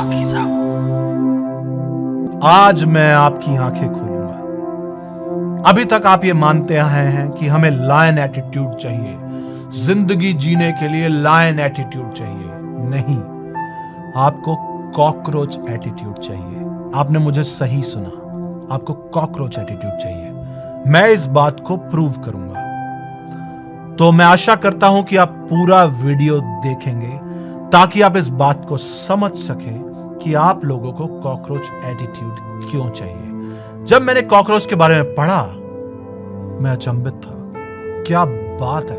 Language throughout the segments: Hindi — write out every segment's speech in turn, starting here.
पाकीज़ा हो। आज मैं आपकी आंखें खोलूंगा। अभी तक आप ये मानते आए हैं कि हमें लायन एटीट्यूड चाहिए, जिंदगी जीने के लिए लायन एटीट्यूड चाहिए। नहीं, आपको कॉकरोच एटीट्यूड चाहिए। आपने मुझे सही सुना, आपको कॉकरोच एटीट्यूड चाहिए। मैं इस बात को प्रूव करूंगा। तो मैं आशा करता हूं कि आप पूरा वीडियो देखेंगे ताकि आप इस बात को समझ सकें कि आप लोगों को कॉकरोच एटीट्यूड क्यों चाहिए। जब मैंने कॉकरोच के बारे में पढ़ा, मैं अचंभित था। क्या बात है!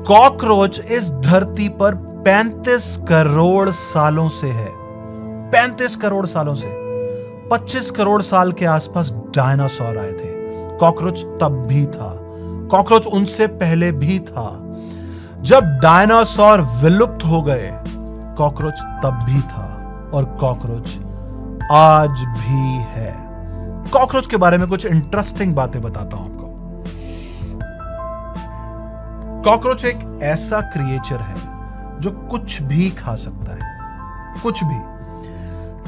कॉकरोच इस धरती पर 35 करोड़ सालों से है। 35 करोड़ सालों से। 25 करोड़ साल के आसपास डायनासोर आए थे। कॉकरोच तब भी था। कॉकरोच उनसे पहले भी था। जब डायनासोर विलुप्त हो गए, कॉकरोच तब भी था और कॉकरोच आज भी है। कॉकरोच के बारे में कुछ इंटरेस्टिंग बातें बताता हूं आपको। कॉकरोच एक ऐसा क्रिएचर है जो कुछ भी खा सकता है, कुछ भी।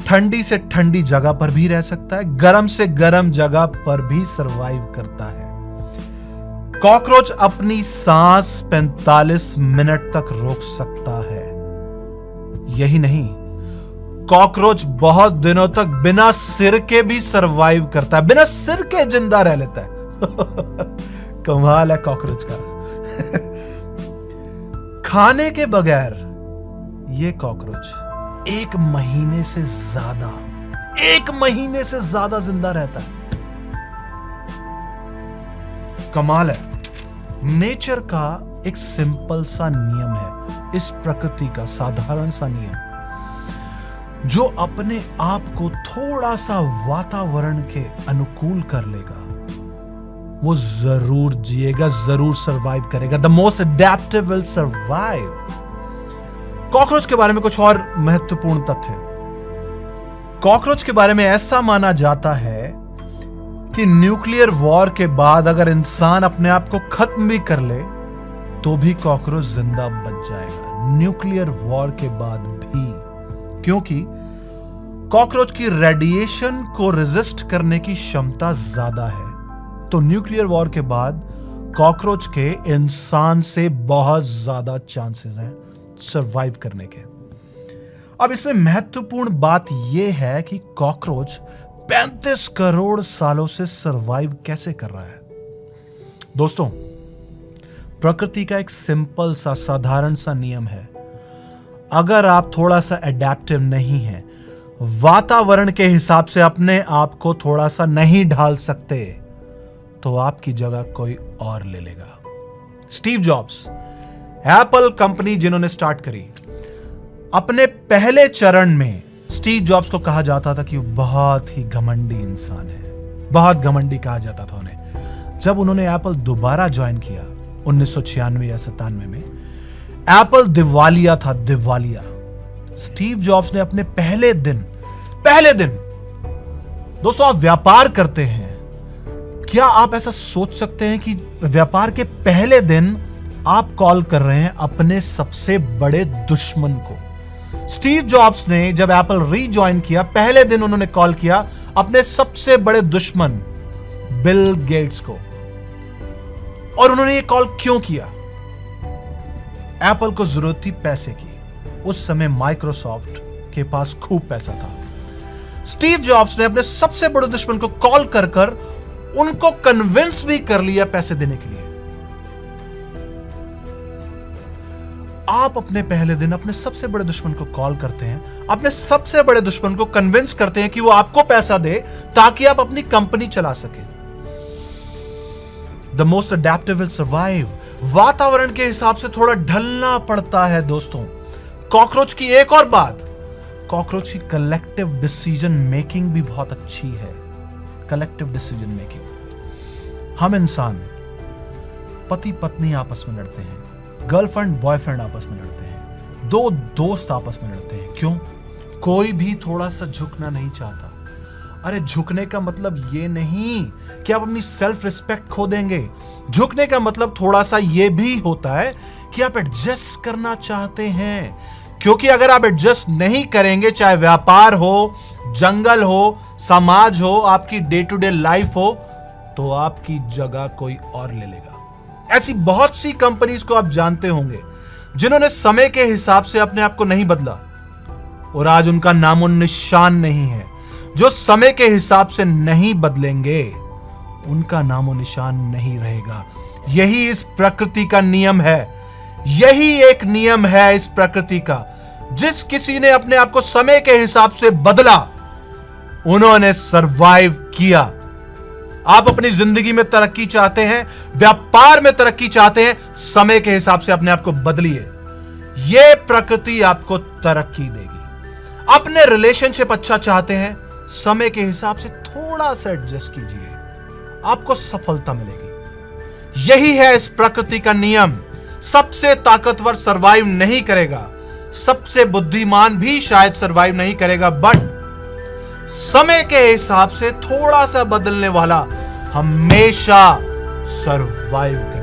ठंडी से ठंडी जगह पर भी रह सकता है, गर्म से गर्म जगह पर भी सरवाइव करता है। कॉकरोच अपनी सांस 45 मिनट तक रोक सकता है। यही नहीं, कॉकरोच बहुत दिनों तक बिना सिर के भी सरवाइव करता है, बिना सिर के जिंदा रह लेता है। कमाल है कॉकरोच का। खाने के बगैर ये कॉकरोच 1 महीने से ज्यादा जिंदा रहता है। कमाल है। नेचर का एक सिंपल सा नियम है, इस प्रकृति का साधारण सा नियम, जो अपने आप को थोड़ा सा वातावरण के अनुकूल कर लेगा, वो जरूर जिएगा, जरूर सरवाइव करेगा। The most adaptive will survive. Cockroach के बारे में कुछ और महत्वपूर्ण तथ्य। कॉकरोच के बारे में ऐसा माना जाता है कि न्यूक्लियर वॉर के बाद अगर इंसान अपने आप को खत्म भी कर ले तो भी कॉकरोच जिंदा बच जाएगा। न्यूक्लियर वॉर के बाद भी, क्योंकि कॉकरोच की रेडिएशन को रेजिस्ट करने की क्षमता ज्यादा है। तो न्यूक्लियर वॉर के बाद कॉकरोच के इंसान से बहुत ज्यादा चांसेस हैं सरवाइव करने के। अब इसमें महत्वपूर्ण बात यह है कि कॉकरोच 35 करोड़ सालों से सरवाइव कैसे कर रहा है। दोस्तों, प्रकृति का एक सिंपल सा साधारण सा नियम है, अगर आप थोड़ा सा एडेप्टिव नहीं हैं, वातावरण के हिसाब से अपने आप को थोड़ा सा नहीं ढाल सकते, तो आपकी जगह कोई और ले लेगा। स्टीव जॉब्स, एप्पल कंपनी जिन्होंने स्टार्ट करी, अपने पहले चरण में स्टीव जॉब्स को कहा जाता था कि वो बहुत ही घमंडी इंसान है, बहुत घमंडी कहा जाता था उन्हें। जब उन्होंने एप्पल दोबारा ज्वाइन किया 1996 या 97 में, एप्पल दिवालिया था, दिवालिया। स्टीव जॉब्स ने अपने पहले दिन दोस्तों, आप व्यापार करते हैं, क्या आप ऐसा सोच सकते हैं कि व्यापार के पहले दिन आप कॉल कर रहे हैं अपने सबसे बड़े दुश्मन को? स्टीव जॉब्स ने जब एप्पल रीजॉइन किया, पहले दिन उन्होंने कॉल किया अपने सबसे बड़े दुश्मन बिल गेट्स को। और उन्होंने ये कॉल क्यों किया? एप्पल को जरूरत थी पैसे की। उस समय माइक्रोसॉफ्ट के पास खूब पैसा था। स्टीव जॉब्स ने अपने सबसे बड़े दुश्मन को कॉल कर कर उनको कन्विंस भी कर लिया पैसे देने के लिए। आप अपने पहले दिन अपने सबसे बड़े दुश्मन को कॉल करते हैं, अपने सबसे बड़े दुश्मन को कन्विंस करते हैं कि वो आपको पैसा दे ताकि आप अपनी कंपनी चला सके। The most adaptive will survive. वातावरण के हिसाब से थोड़ा ढलना पड़ता है दोस्तों। कॉकरोच की एक और बात, कॉकरोच की कलेक्टिव डिसीजन मेकिंग भी बहुत अच्छी है। Collective decision making. हम इंसान पति पत्नी आपस में लड़ते हैं, गर्लफ्रेंड बॉयफ्रेंड आपस में लड़ते हैं, 2 दोस्त आपस में लड़ते हैं। क्यों? कोई भी थोड़ा सा झुकना नहीं चाहता। अरे झुकने का मतलब ये नहीं कि आप अपनी सेल्फ रिस्पेक्ट खो देंगे। झुकने का मतलब थोड़ा सा ये भी होता है कि आप एडजस्ट करना चाहते हैं, क्योंकि अगर आप एडजस्ट नहीं करेंगे, चाहे व्यापार हो, जंगल हो, समाज हो, आपकी डे टू डे लाइफ हो, तो आपकी जगह कोई और ले लेगा। ऐसी बहुत सी कंपनीज को आप जानते होंगे जिन्होंने समय के हिसाब से अपने आप को नहीं बदला और आज उनका नामो निशान नहीं है। जो समय के हिसाब से नहीं बदलेंगे उनका नामो निशान नहीं रहेगा। यही इस प्रकृति का नियम है। यही एक नियम है इस प्रकृति का। जिस किसी ने अपने आप को समय के हिसाब से बदला, उन्होंने सरवाइव किया। आप अपनी जिंदगी में तरक्की चाहते हैं, व्यापार में तरक्की चाहते हैं, समय के हिसाब से अपने आप को बदलिए। यह प्रकृति आपको तरक्की देगी। अपने रिलेशनशिप अच्छा चाहते हैं, समय के हिसाब से थोड़ा सा एडजस्ट कीजिए, आपको सफलता मिलेगी। यही है इस प्रकृति का नियम। सबसे ताकतवर सरवाइव नहीं करेगा, सबसे बुद्धिमान भी शायद सरवाइव नहीं करेगा, बट समय के हिसाब से थोड़ा सा बदलने वाला हमेशा सरवाइव करेगा।